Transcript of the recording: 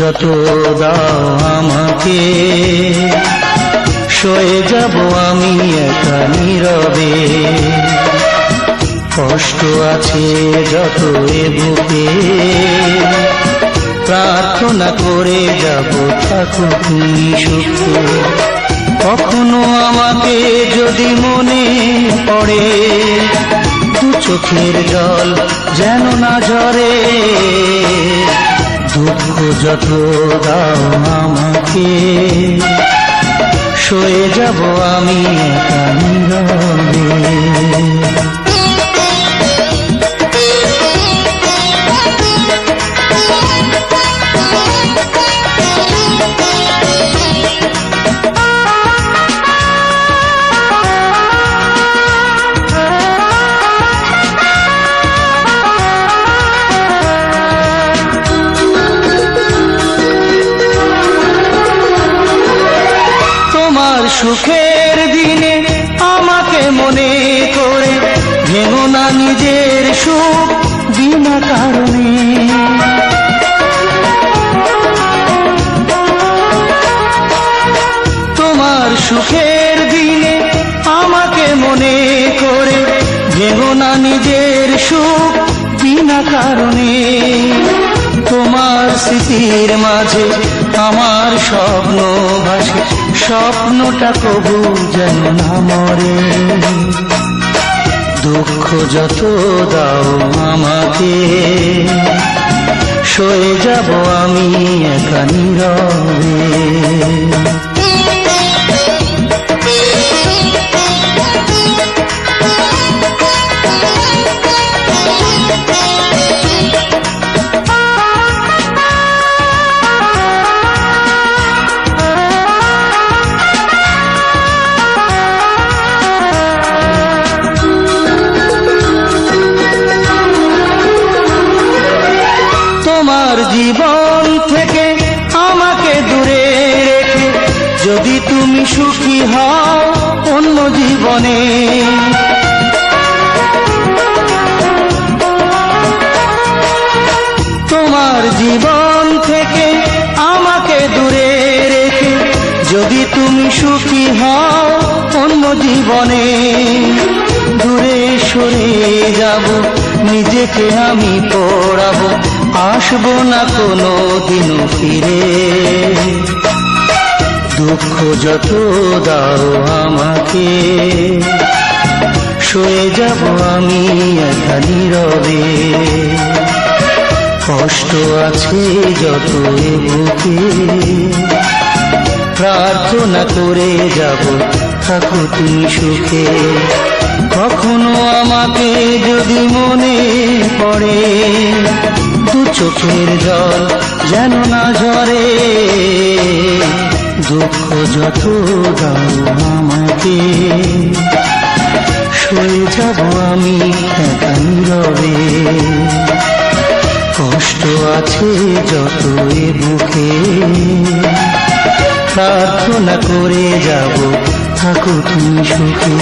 যত দাও আমাকে, সয়ে যাব আমি একা নীরবে। কষ্ট আছে যত এ বুকে, প্রার্থনা করে যাব থাকো তুমি সুখে। কখনো আমাকে যদি মনে পড়ে, দু চোখের জল যেন না ঝরে। দুঃখ যত দাও আমাকে, সয়ে যাব আমি একা নীরবে। সুখের দিনে আমাকে মনে করে ভেঙো না নিজের সুখ বিনা কারণে। তোমার সুখের দিনে আমাকে মনে করে ভেঙো না নিজের সুখ বিনা কারণে। তোমার স্মৃতির মাঝে আমার স্বপ্ন ভাসে, স্বপ্নটা কবু যেন না মরে। দুঃখ যত দাও আমাকে, সয়ে যাব আমি একা নীরবে। তোমার জীবন থেকে আমাকে দূরে রেখে যদি তুমি সুখী হও অন্য জীবনে। তোমার জীবন থেকে আমাকে দূরে রেখে যদি তুমি সুখী হও অন্য জীবনে। দূরে সরে যাব নিজেকে আমি পড়াবো, আসবো না কোনো দিনও ফিরে। দুঃখ যত দাও আমাকে, সয়ে যাব আমি একা নীরবে। কষ্ট আছে যত এ বুকে, প্রার্থনা করে যাব থাকো তুমি সুখে। কখনো আমাকে যদি মনে পড়ে, দু চোখের জল যেন না ঝরে। দুঃখ যত দাও আমাকে, সয়ে যাব আমি একা নীরবে। কষ্ট আছে যত এ বুকে, প্রার্থনা করে যাব থাকো তুমি সুখে।